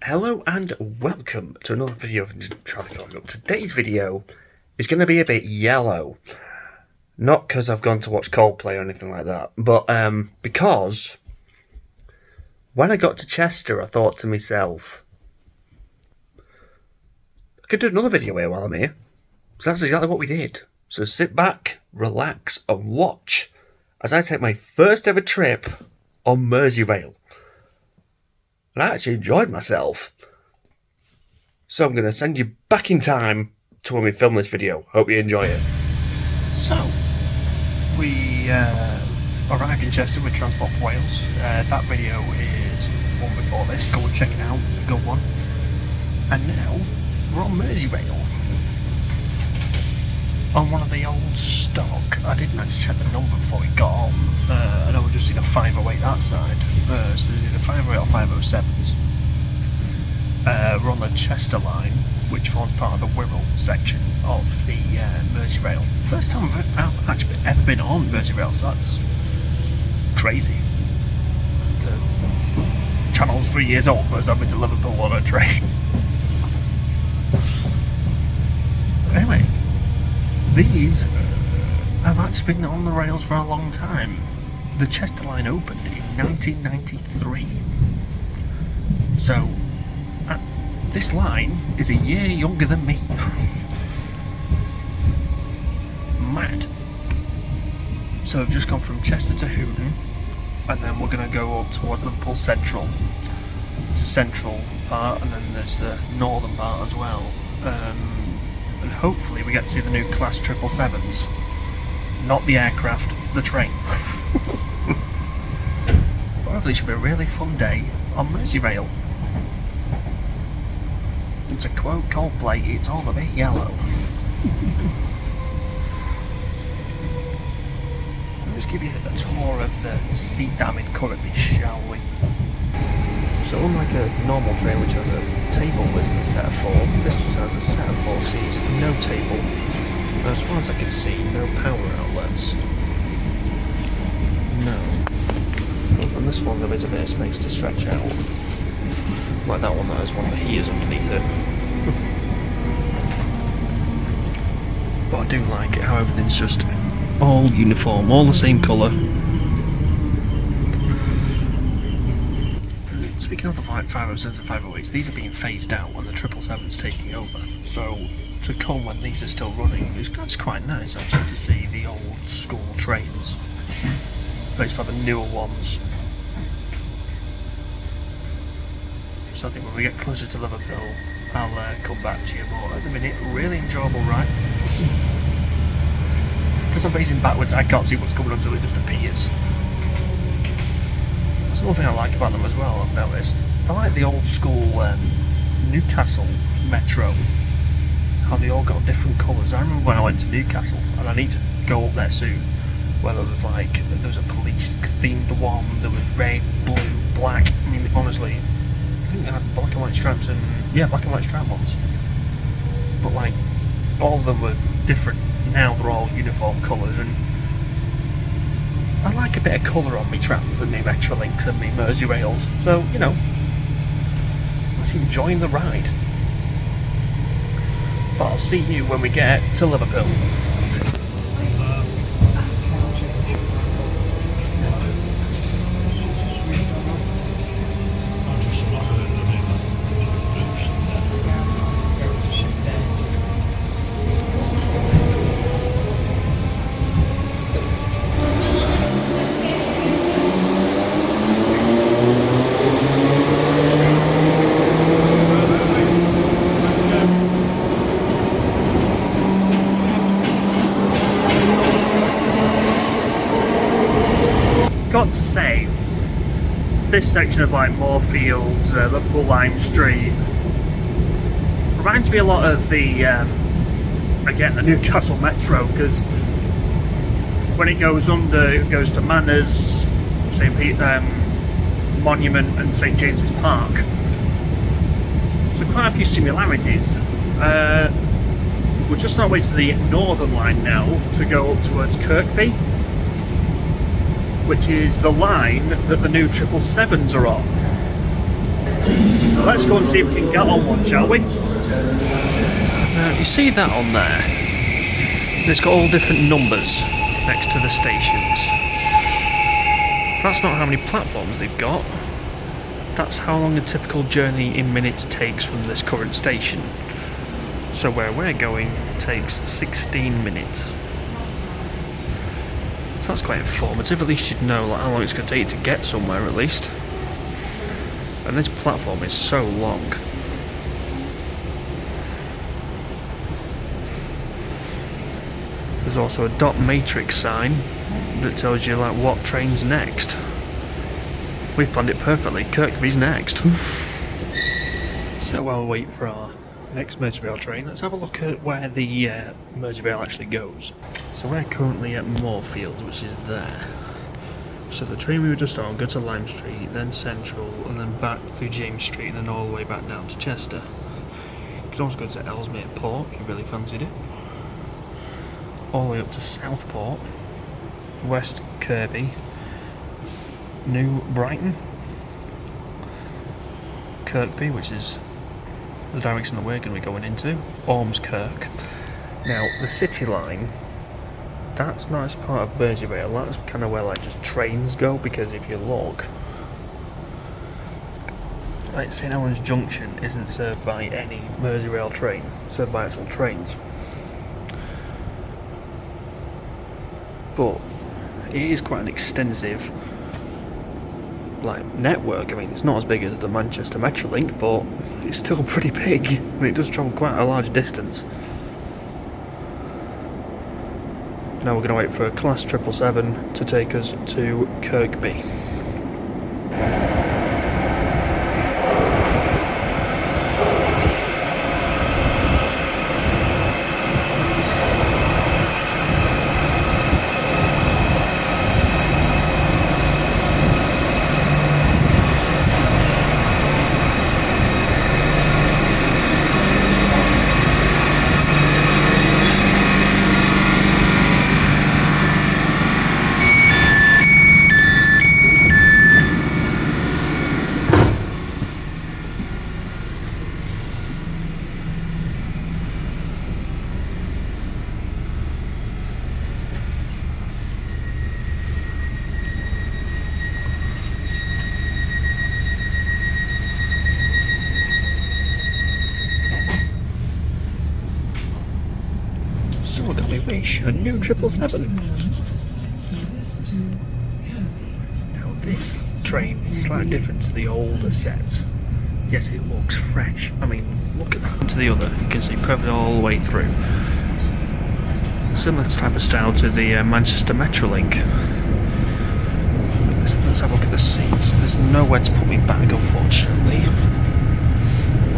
Hello and welcome to another video of Traffic On. Today's video is going to be a bit yellow. Not because I've gone to watch Coldplay or anything like that, but because when I got to Chester I thought to myself, I could do another video here while I'm here. So that's exactly what we did. So sit back, relax and watch as I take my first ever trip on Merseyrail. And I actually enjoyed myself. So I'm going to send you back in time to when we filmed this video. Hope you enjoy it. So, we arrived in Chester with Transport for Wales. That video is one before this. Go and check it out. It's a good one. And now, we're on Merseyrail. On one of the old stock. I didn't actually check the number before we got on. I know we've just seen a 508 that side. So there's either 508 or 507s. We're on the Chester line, which forms part of the Wirral section of the Merseyrail. First time I've actually ever been on Merseyrail, so that's crazy. The channel's 3 years old, first I've been to Liverpool on a train. Anyway, these have actually been on the rails for a long time. The Chester line opened in 1993. So, this line is a year younger than me. Mad. So we've just gone from Chester to Hooton, and then we're going to go up towards Liverpool Central. It's a central part, and then there's the northern part as well. And hopefully we get to see the new class 777s. Not the aircraft, the train. But hopefully it should be a really fun day on Merseyrail. And to quote Coldplay, it's all a bit yellow. I'll just give you a tour of the seat that I'm in currently, shall we? So unlike a normal train which has a table with a set of 4, this just has a set of 4 seats, no table. And as far as I can see, no power outlets. No. And this one there is a bit of space to stretch out. Like that one, that has one of the heaters underneath it. But I do like it how everything's just all uniform, all the same colour. Speaking of the 507s and 508s, these are being phased out when the 777's taking over. So to come when these are still running, it's quite nice actually to see the old school trains replaced by the newer ones. So I think when we get closer to Liverpool, I'll come back to you more. At the minute, really enjoyable ride. Because I'm facing backwards, I can't see what's coming until it just appears. That's another thing I like about them as well, I've noticed. I like the old school Newcastle Metro. How they all got different colours. I remember when I went to Newcastle, and I need to go up there soon, where there was a police themed one, there was red, blue, black. I mean, honestly, I think they had black and white stripes and, yeah, black and white stripe ones. But like, all of them were different. Now they're all uniform colours, and I like a bit of colour on me trams and me Metrolinks and me Merseyrails. So, you know, let's enjoy the ride. But I'll see you when we get to Liverpool. Got to say, this section of like Moorfields, Liverpool Lime Street reminds me a lot of the again the Newcastle Metro, because when it goes under, it goes to Manners, St. Monument and St. James's Park. So quite a few similarities. We're just on our way to the Northern Line now to go up towards Kirkby, which is the line that the new 777s are on. Let's go and see if we can get on one, shall we? Now, you see that on there? It's got all different numbers next to the stations. That's not how many platforms they've got. That's how long a typical journey in minutes takes from this current station. So where we're going takes 16 minutes. So that's quite informative. At least you'd know like, how long it's going to take to get somewhere at least. And this platform is so long. There's also a dot matrix sign that tells you like what train's next. We've planned it perfectly. Kirkby's next. So while we wait for our next Merseyrail train, let's have a look at where the Merseyrail actually goes. So we're currently at Moorfields, which is there. So the train we were just on, go to Lime Street, then Central, and then back through James Street, and then all the way back down to Chester. You could also go to Ellesmere Port if you really fancied it. All the way up to Southport, West Kirkby, New Brighton, Kirkby, which is the direction that we're going to be going into, Ormskirk. Now, the City Line, that's not as part of Merseyrail, that's kind of where like just trains go, because if you look, like St Helens Junction isn't served by any Merseyrail train, it's served by actual trains. But it is quite an extensive like network. I mean, it's not as big as the Manchester Metrolink, but it's still pretty big, and it does travel quite a large distance. Now we're going to wait for a Class 777 to take us to Kirkby. So we're going to wish a new 777. Now this train is slightly different to the older sets. Yes, it looks fresh. I mean, look at that. To the other, you can see perfect all the way through. Similar type of style to the Manchester Metrolink. Let's have a look at the seats. There's nowhere to put my bag, unfortunately.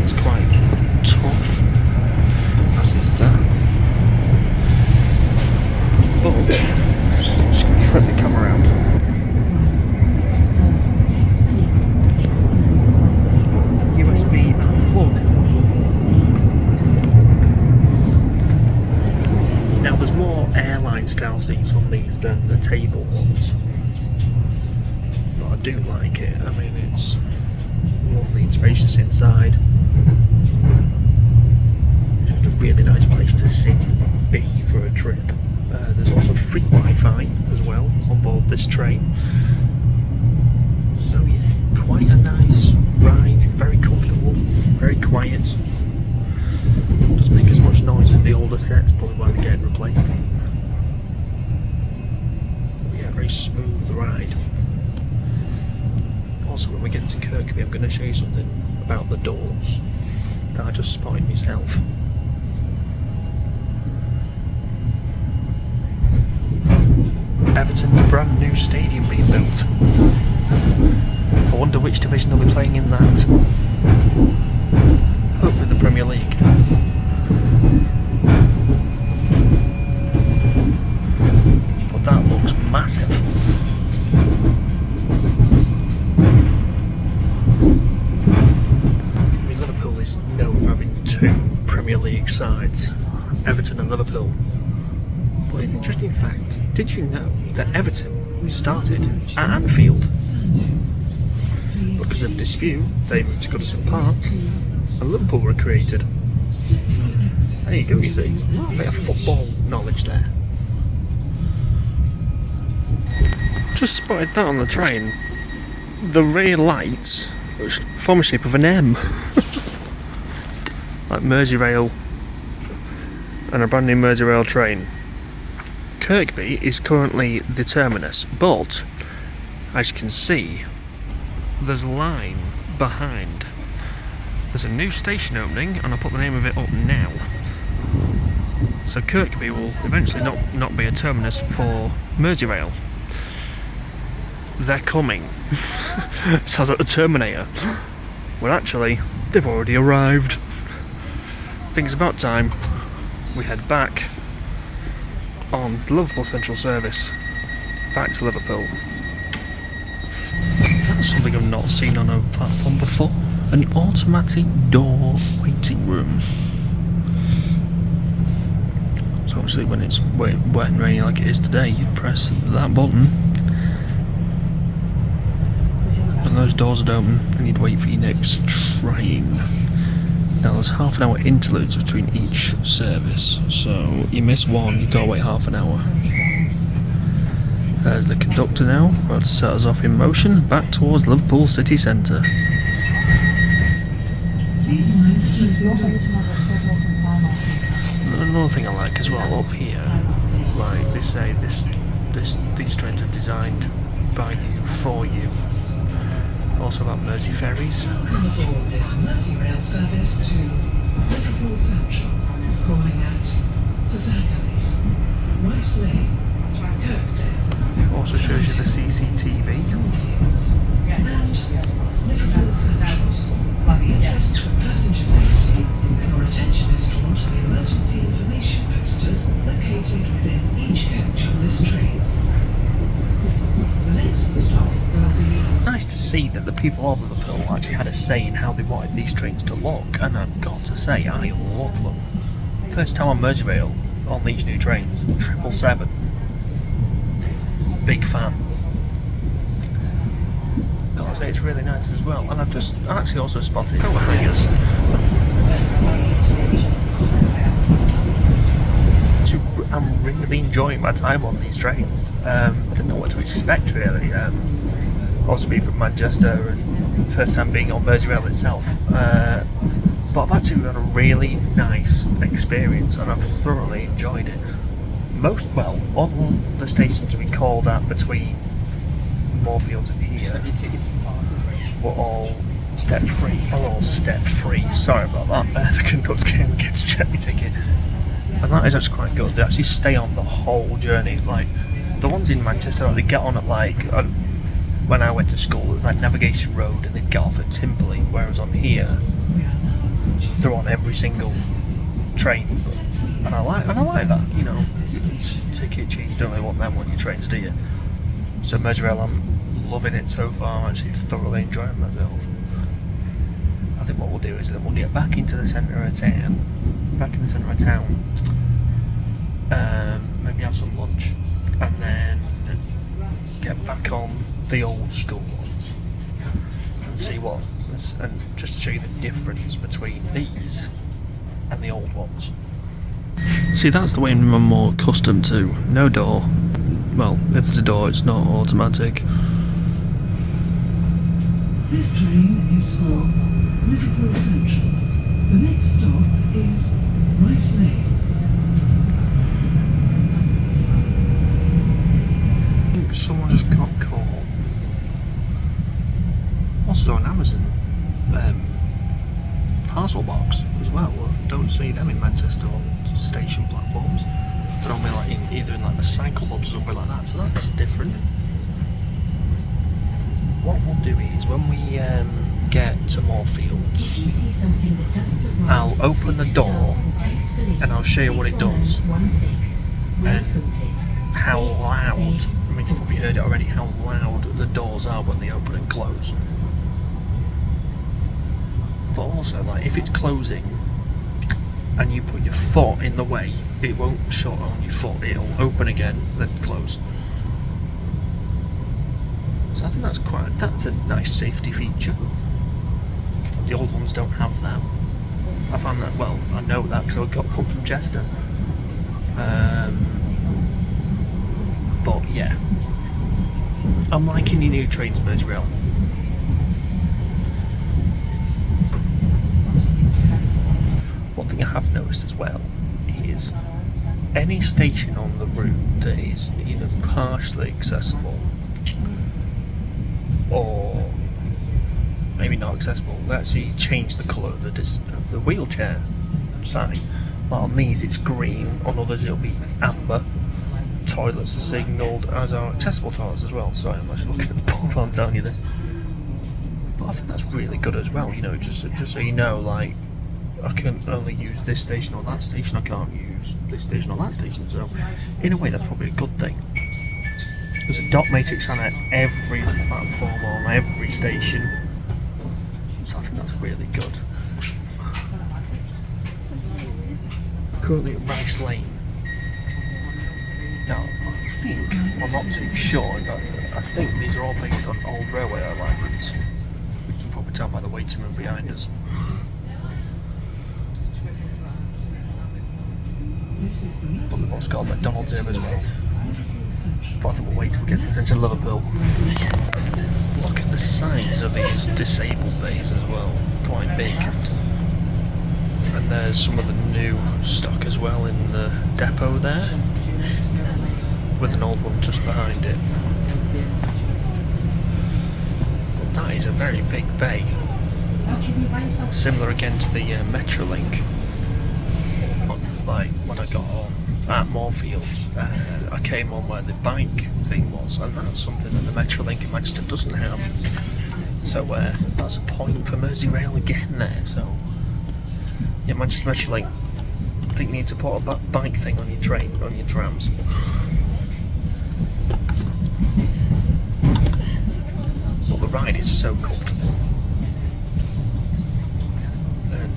It's quite tough, as is that. But just going to flip the camera around. USB plug. Now there's more airline style seats on these than the table ones, but I do like it. I mean, it's lovely and spacious inside. It's just a really nice place to sit and be for a trip. There's also free Wi-Fi as well on board this train. So yeah, quite a nice ride, very comfortable, very quiet. Doesn't make as much noise as the older sets, probably why they're getting replaced. But yeah, very smooth ride. Also, when we get to Kirkby, I'm going to show you something about the doors that I just spotted myself. Everton's brand new stadium being built. I wonder which division they'll be playing in that. Hopefully the Premier League. But that looks massive. I mean, Liverpool is known for having two Premier League sides, Everton and Liverpool. But an interesting fact, did you know that Everton started at Anfield? But because of dispute, they moved to Goodison Park, and Liverpool were created. There you go, you see. A bit of football knowledge there. Just spotted that on the train. The rear lights, which form the shape of an M. Like Merseyrail, and a brand new Merseyrail train. Kirkby is currently the terminus, but as you can see, there's a line behind. There's a new station opening, and I'll put the name of it up now. So Kirkby will eventually not be a terminus for Merseyrail. They're coming. Sounds like the Terminator. Well, actually, they've already arrived. I think it's about time we head back on the Liverpool Central service back to Liverpool. That's something I've not seen on a platform before. An automatic door waiting room. So obviously when it's wet and rainy like it is today, you'd press that button and those doors would open and you'd wait for your next train. Now there's half an hour interludes between each service, so you miss one, you've got to wait half an hour. There's the conductor now, about to set us off in motion back towards Liverpool city centre. Another thing I like as well up here, like they say these trains are designed by you for you. Also about Mersey ferries. Merseyrail service to Liverpool Central, calling at Merseyside, Merseyrail, Kirkby. Also shows you the CCTV. And Liverpool Central. Just for passenger safety, your attention is drawn to the emergency information posters located within each coach on this train. The next stop will be... Nice to see that the people of Liverpool actually had a say in how they wanted these trains to look, and I've got to say, I love them. First time on Merseyrail on these new trains, 777. Big fan. Gotta say, it's really nice as well, and I've actually also spotted coat hangers. I'm really enjoying my time on these trains. I didn't know what to expect really. Also being from Manchester and first time being on Merseyrail itself. But I've actually had a really nice experience and I've thoroughly enjoyed it. On the stations we called at between Moorfields and here were all step free. Sorry about that. The conductor came and gets to check my ticket. And that is actually quite good. They actually stay on the whole journey. Like the ones in Manchester, they get on at when I went to school, it was like Navigation Road, and they'd get off at Timperley. Whereas on here, they're on every single train. And I like that. You know, ticket change. You don't really want them on your trains, do you? So Merseyrail, I'm loving it so far. I'm actually thoroughly enjoying myself. I think what we'll do is that we'll get back into the centre of town. Maybe have some lunch, and then get back on the old school ones and see and just to show you the difference between these and the old ones. See, that's the way I'm more accustomed to. No door. Well, if there's a door, it's not automatic. This train is for Liverpool Central. The next stop is Merseyrail. I think someone just got caught. Also an Amazon parcel box as well. Don't see them in Manchester on station platforms. They're only either in the cycle hubs or something like that, so that's different. What we'll do is when we get to Moorfields, I'll open the door and I'll show you what it does and how loud, I mean you probably heard it already, how loud the doors are when they open and close. But also, if it's closing and you put your foot in the way, it won't shut on your foot, it'll open again, then close. So So I think that's a nice safety feature. The old ones don't have that. I found that, well, I know that because I got one from Chester. But yeah, I'm liking your new trains, Merseyrail. One thing I have noticed as well is any station on the route that is either partially accessible or maybe not accessible, they actually change the colour of the wheelchair sign. Well, on these it's green, on others it'll be amber. Toilets are signalled, as are accessible toilets as well. Sorry, I'm actually looking at the board while I'm telling you this. But I think that's really good as well, you know, just so you know, like, I can only use this station or that station, I can't use this station or that station, so in a way that's probably a good thing. There's a dot matrix on every platform, on every station, so I think that's really good. Currently at Rice Lane. Now, I think, I'm not too sure, but I think these are all based on old railway alignments, which you can probably tell by the waiting room behind us. But we've also got McDonald's here as well. But I think we'll wait till we get to the centre of Liverpool. Look at the size of these disabled bays as well, quite big. And there's some of the new stock as well in the depot there, with an old one just behind it. But that is a very big bay. Similar again to the Metrolink. Like when I got on at Moorfield, I came on where the bike thing was, and that's something that the Metrolink in Manchester doesn't have. So that's a point for Merseyrail again there. So yeah, Manchester Metrolink, I think you need to put a bike thing on your train, on your trams. But the ride is so comfortable. And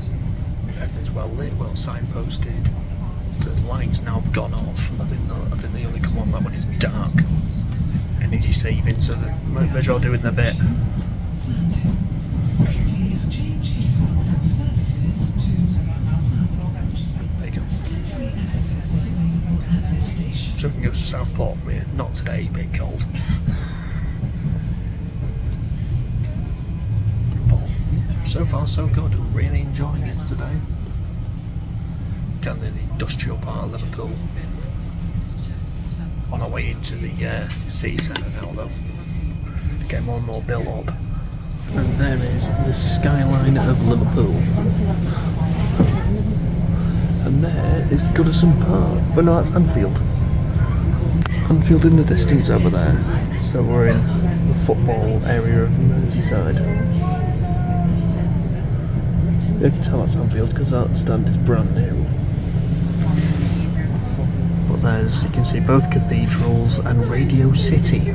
everything's well lit, well signposted. The lights now have gone off. I think they only come on like when it's dark. Energy saving, so the Merseyrail doing their bit. There you go. So we can go to Southport from here. Not today, a bit cold. But so far so good. Really enjoying it today. Kind of the industrial part of Liverpool. On our way into the city centre now though. Getting more and more built up. And there is the skyline of Liverpool. And there is Goodison Park. But no, that's Anfield. Anfield in the distance over there. So we're in the football area of Merseyside. You can tell that's Anfield because that stand is brand new. But there's, you can see both cathedrals and Radio City.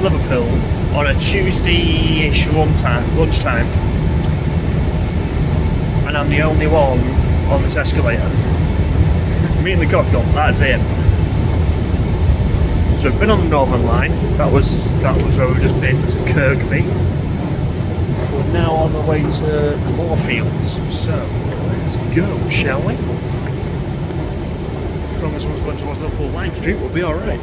to Liverpool on a Tuesday-ish lunchtime, and I'm the only one on this escalator. Me and the coffee cup, that's it. So I've been on the Northern Line. That was where we just been to Kirkby. We're now on the way to Moorfields. So let's go, shall we? As long as one's going towards Liverpool Lime Street, we'll be alright.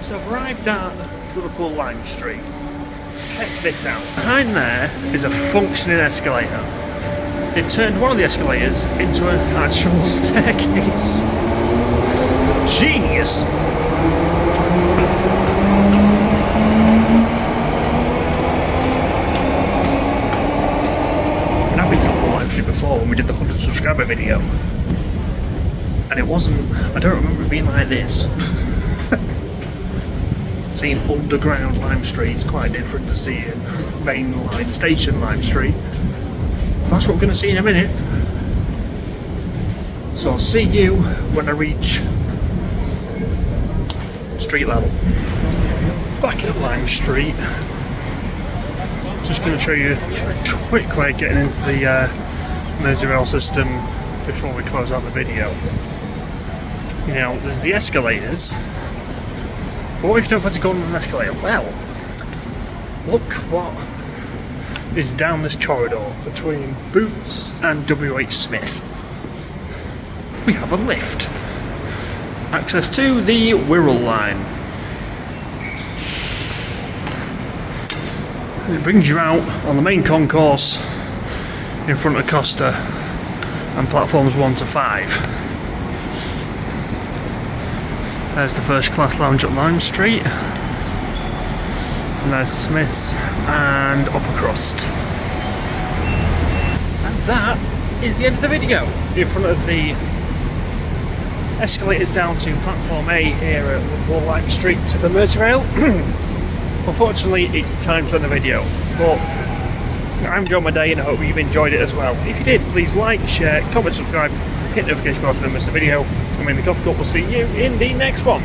So I've arrived at Liverpool Lime Street. Check this out. Behind there is a functioning escalator. They've turned one of the escalators into an actual staircase. Genius! And I've been to Liverpool Lime Street before when we did the 100 subscriber video. And it wasn't, I don't remember it being like this. Seeing underground Lime Street is quite different to seeing main line station Lime Street. That's what we're going to see in a minute. So I'll see you when I reach street level. Back at Lime Street. Just going to show you a quick way of getting into the Merseyrail system before we close out the video. Now, there's the escalators. But what if you don't fancy going on an escalator? Well, look what is down this corridor between Boots and WH Smith. We have a lift. Access to the Wirral line. It brings you out on the main concourse in front of Costa and platforms 1 to 5. There's the first class lounge at Lime Street, and there's Smith's and Upper Crust. And that is the end of the video. In front of the escalators down to platform A here at Liverpool Lime Street to the Merseyrail. Unfortunately, it's time to end the video, but I've enjoyed my day and I hope you've enjoyed it as well. If you did, please like, share, comment, subscribe, hit the notification bell so you don't miss a video. I'm in the coffee cup. We'll see you in the next one.